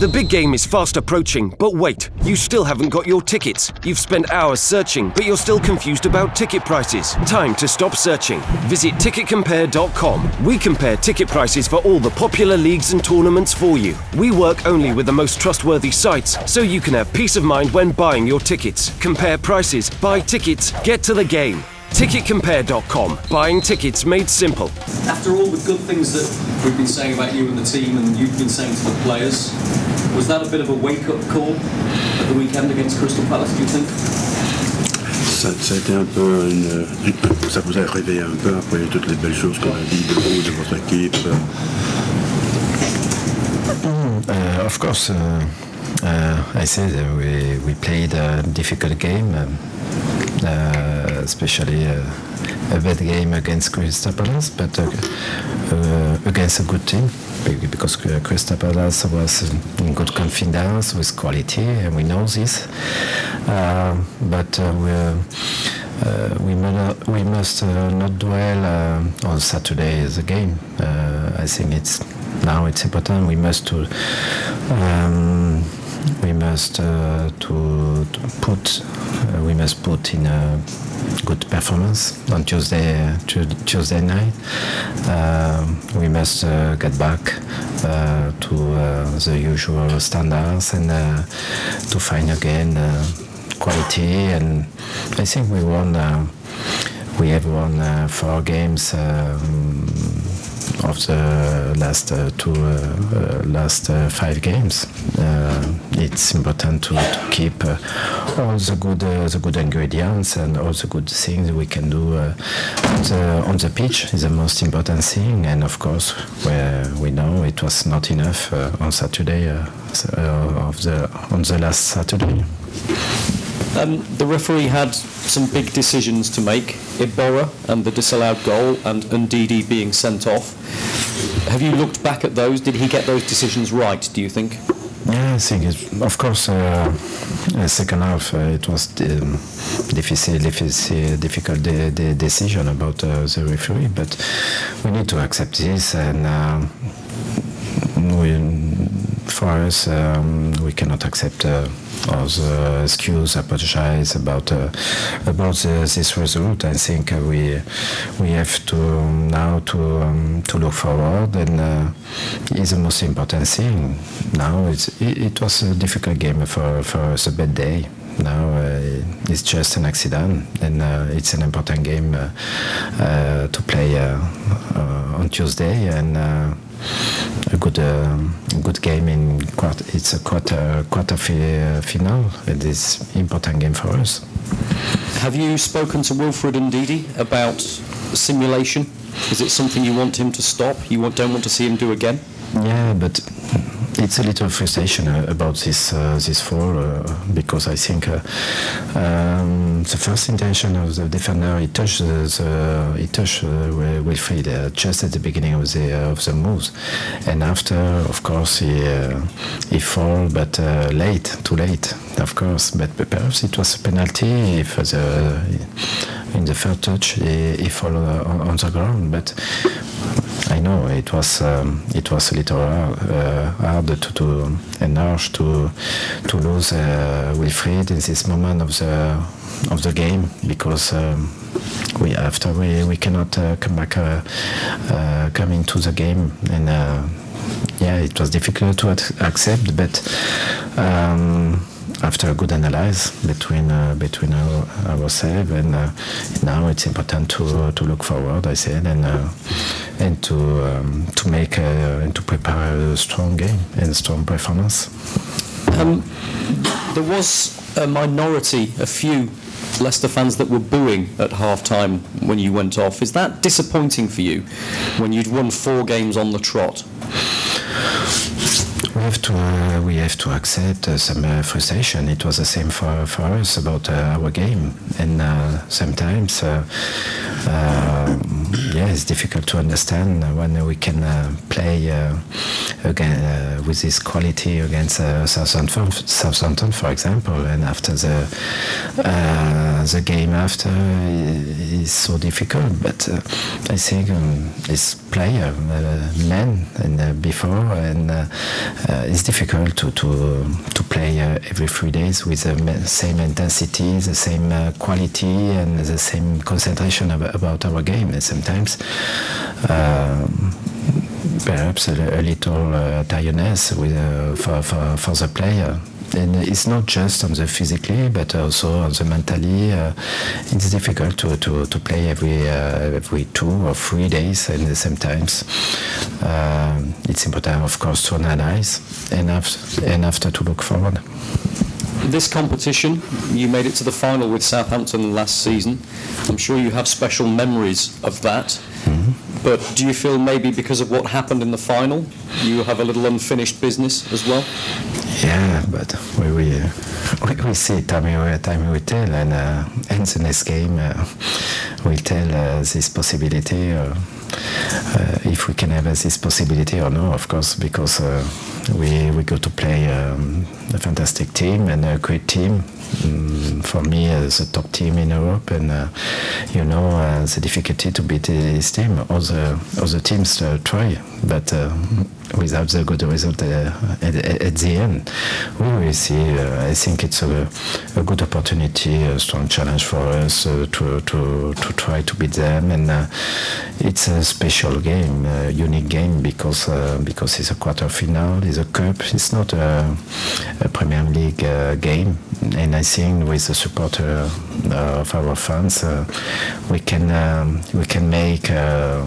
The big game is fast approaching, but wait, you still haven't got your tickets. You've spent hours searching, but you're still confused about ticket prices. Time to stop searching. Visit ticketcompare.com. We compare ticket prices for all the popular leagues and tournaments for you. We work only with the most trustworthy sites, so you can have peace of mind when buying your tickets. Compare prices, buy tickets, get to the game. Ticketcompare.com. Buying tickets made simple. After all the good things that we've been saying about you and the team and you've been saying to the players, was that a bit of a wake-up call at the weekend against Crystal Palace, do you think? Ça a été un peu ça vous a réveillé un peu après toutes les belles choses qu'on a dit de vous, de votre équipe. Of course, I said we played a difficult game, especially a bad game against Crystal Palace, but against a good team, because Crystal Palace was in good confidence with quality, and we know this. But we must not dwell on Saturday as a game. I think now it's important. We must put in a good performance on Tuesday night. We must get back to the usual standards and to find again quality. And I think we have won 4 games of the last 5 games. It's important to keep all the good ingredients and all the good things we can do on the pitch is the most important thing. And of course, we know it was not enough on Saturday, on the last Saturday. The referee had some big decisions to make, Iborra and the disallowed goal and Ndidi being sent off. Have you looked back at those? Did he get those decisions right, do you think? Yeah, I think, of course, second half it was difficult decision about the referee, but we need to accept this, and for us, we cannot accept all the excuse, apologize about this result. I think we have to now to look forward, and it's the most important thing. Now it was a difficult game for us, a bad day. Now it's just an accident, and it's an important game to play on Tuesday, and a good game it's a quarter final. It is important game for us. Have you spoken to Wilfred and Ndidi about simulation? Is it something you want him to stop? You don't want to see him do again? Yeah, but it's a little frustration about this fall, because I think the first intention of the defender, he touched Wilfred just at the beginning of the moves, and after, of course, he fall, but too late, of course. But perhaps it was a penalty if in the first touch he fall on the ground, but I know it was a little hard and harsh to lose Wilfred in this moment of the game, because we cannot come into the game, and yeah, it was difficult to accept, but after a good analysis between ourselves, and now it's important to look forward, I said, and to make and to prepare a strong game and a strong performance. There was a minority, a few Leicester fans that were booing at half-time when you went off. Is that disappointing for you when you'd won 4 games on the trot? We have to accept some frustration. It was the same for us about our game, and sometimes yeah, it's difficult to understand when we can play again with his quality against Southampton, for example, and after the game after is so difficult. But I think his player, man, and before, and it's difficult to play every 3 days with the same intensity, the same quality, and the same concentration about our game. And sometimes perhaps a little tiredness with, for the player. And it's not just on the physically, but also on the mentally. It's difficult to play every 2 or 3 days, and sometimes it's important, of course, to analyze and after to look forward. This competition, you made it to the final with Southampton last season. I'm sure you have special memories of that. Mm-hmm. But do you feel maybe because of what happened in the final, you have a little unfinished business as well? Yeah, but we see time will tell, and the next game will tell this possibility. If we can have this possibility or no, of course, because we go to play a fantastic team and a great team. For me, the top team in Europe, and the difficulty to beat this team. Other teams try, but without the good result at the end, we will see. I think it's a good opportunity, a strong challenge for us to try to beat them, and it's a special game, a unique game, because it's a quarter-final, it's a cup, it's not a Premier League game, and I think with the support of our fans, we can make a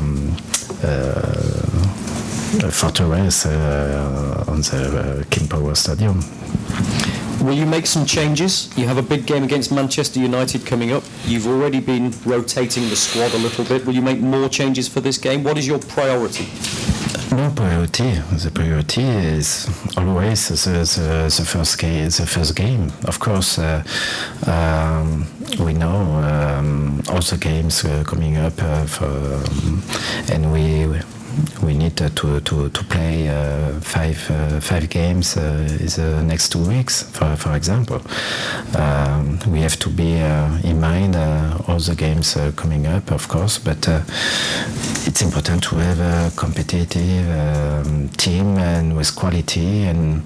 fortress on the King Power Stadium. Will you make some changes? You have a big game against Manchester United coming up. You've already been rotating the squad a little bit. Will you make more changes for this game? What is your priority? No priority. The priority is always the first game. Of course, we know all the games coming up, and we need to play five games in the next 2 weeks, for example. We have to be in mind all the games coming up, of course, but it's important to have a competitive team and with quality, and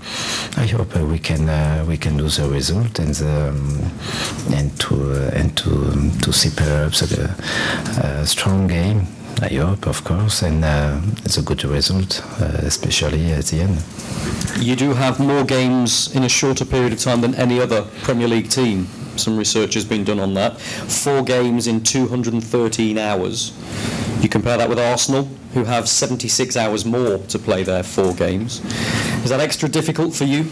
I hope we can do the result and to see perhaps a strong game. I hope, of course, and it's a good result, especially at the end. You do have more games in a shorter period of time than any other Premier League team. Some research has been done on that. 4 games in 213 hours. You compare that with Arsenal, who have 76 hours more to play their 4 games. Is that extra difficult for you?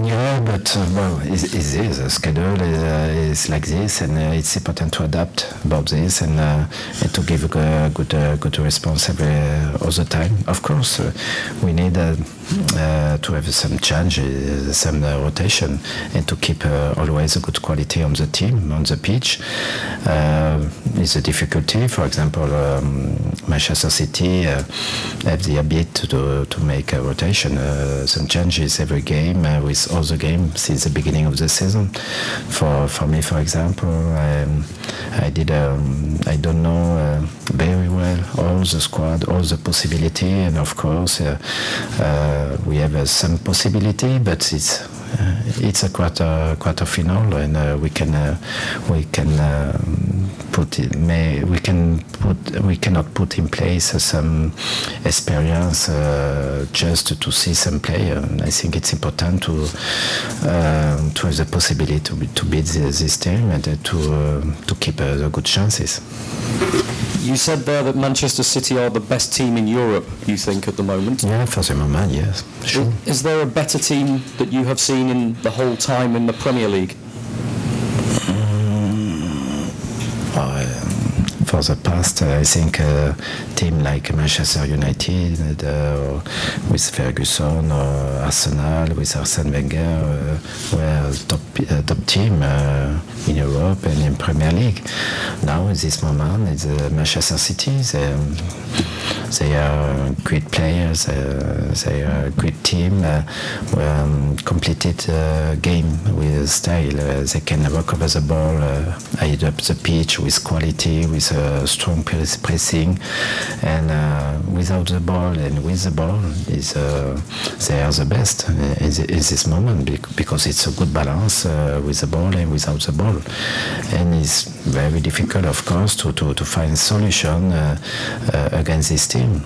Yeah, but it is. The schedule is like this, and it's important to adapt about this and to give a good response all the time. Of course, we need to have some change, some rotation, and to keep always a good quality on the team, on the pitch. It's a difficulty. For example, Manchester City have the habit to make a rotation, some changes every game with all the games since the beginning of the season. For me, for example, I don't know very well all the squad, all the possibility, and of course we have some possibility, but it's a quarter final, and we cannot put in place some experience just to see some player. I think it's important to have the possibility to beat this team and to keep the good chances. You said there that Manchester City are the best team in Europe, you think, at the moment? Yeah, for the moment, yes, sure. Is there a better team that you have seen in the whole time in the Premier League? for the past. I think a team like Manchester United with Ferguson or Arsenal with Arsene Wenger were top team in Europe and in Premier League. Now in this moment it's Manchester City. They are great players. They are a great team. Completed game with style. They can recover the ball, hide up the pitch with quality, with strong pressing, and without the ball and with the ball, they are the best in this moment because it's a good balance with the ball and without the ball, and it's very difficult, of course, to find solution against this team.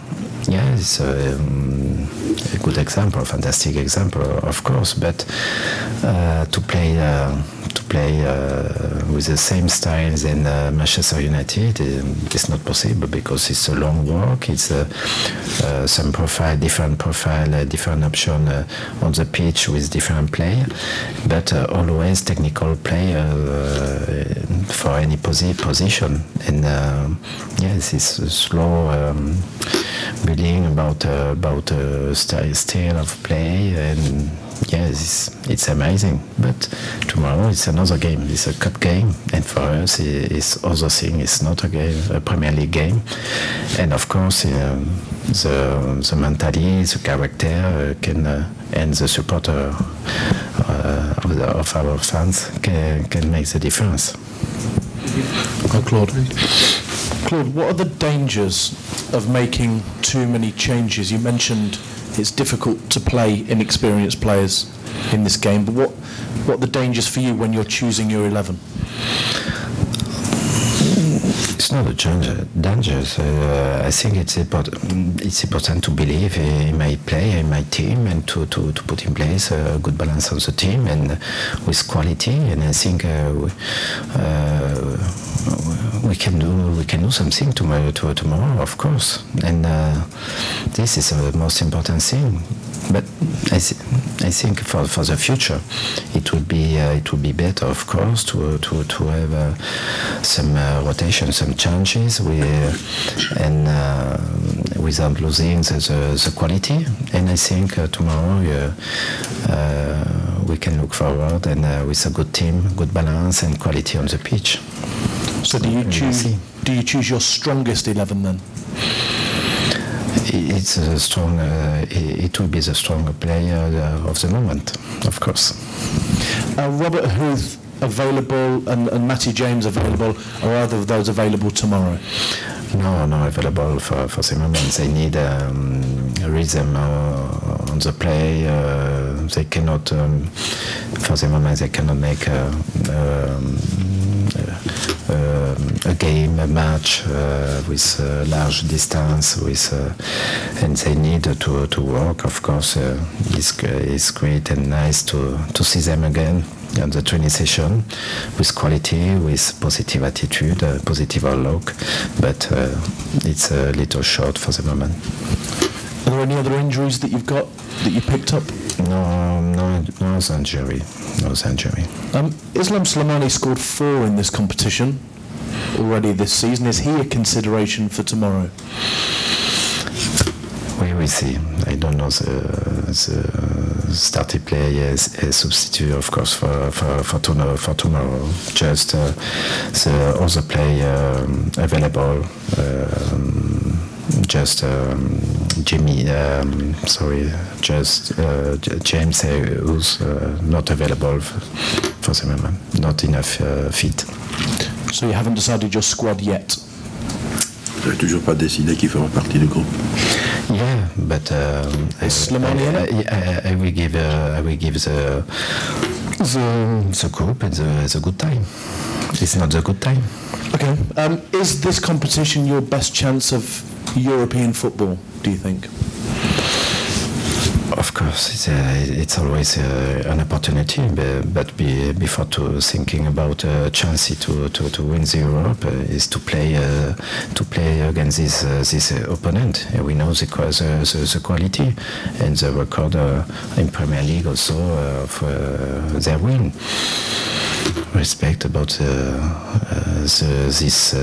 Yeah, it's a good example, fantastic example, of course. But to play with the same style than Manchester United is not possible because it's a long walk. It's some different option on the pitch with different player, but always technical player for any position. And yes, it's a slow building about style of play, and yes, it's amazing. But tomorrow it's another game. It's a cup game, and for us it's other thing. It's not a Premier League game, and of course the mentality, the character and the supporter of our fans can make the difference. Claude, what are the dangers of making too many changes? You mentioned it's difficult to play inexperienced players in this game, but what are the dangers for you when you're choosing your 11? It's not a danger. I think it's important to believe in my play, in my team, and to put in place a good balance on the team and with quality. And I think we can do something tomorrow, of course. And this is the most important thing. But I think for the future, it would be better, of course, to have some rotation, some changes, and without losing the quality. And I think tomorrow we can look forward and with a good team, good balance, and quality on the pitch. So do you choose your strongest 11 then? It's a strong. It will be the stronger player of the moment, of course. Robert Huth available and Matty James available. Are either of those available tomorrow? No, available for the moment. They need a rhythm on the play. They cannot, for the moment, they cannot make a game, a match with large distance, and they need to work. Of course, it's great and nice to see them again on the training session with quality, with positive attitude, positive outlook. But it's a little short for the moment. Are there any other injuries that you've got that you picked up? No injury. Islam Slimani scored 4 in this competition already this season. Is he a consideration for tomorrow? We will see. I don't know the starting player as a substitute, of course, for tomorrow. Just the other player available. Just James who's not available for the moment, not enough fit. So you haven't decided your squad yet? Vous n'avez toujours pas décidé qui fera partie du groupe? Yeah, but I will give the group the good time. It's not the good time. Okay. Is this competition your best chance of European football, do you think? Of course, it's always an opportunity, but before thinking about a chance to win the Europe is to play against this opponent. We know the quality and the record in Premier League also of their win. Respect about this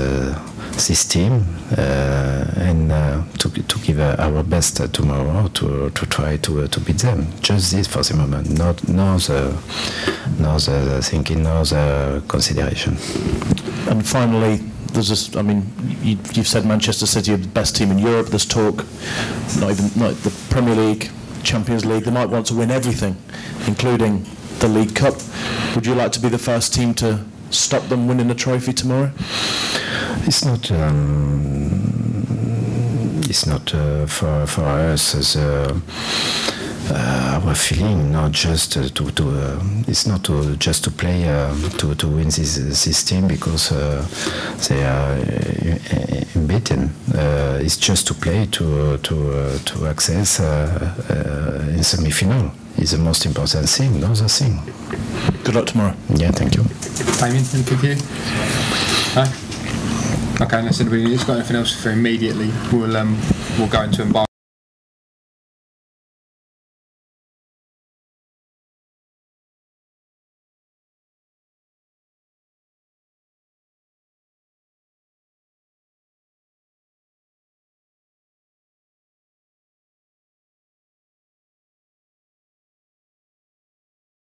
this team and to give our best tomorrow to try to beat them. Just this for the moment, no the thinking, no the consideration. And finally, there's this, I mean, you've said Manchester City are the best team in Europe. There's talk, not the Premier League, Champions League. They might want to win everything, including the League Cup. Would you like to be the first team to stop them winning a trophy tomorrow? It's not for us as our feeling, not just it's not just to play to win this team because they are beaten. It's just to play to access in semi-final. Is the most important thing, not the thing. Good luck tomorrow. Yeah, thank you. Damien, anything for you? No? Okay, listen, we've got anything else for immediately. We'll go into embark.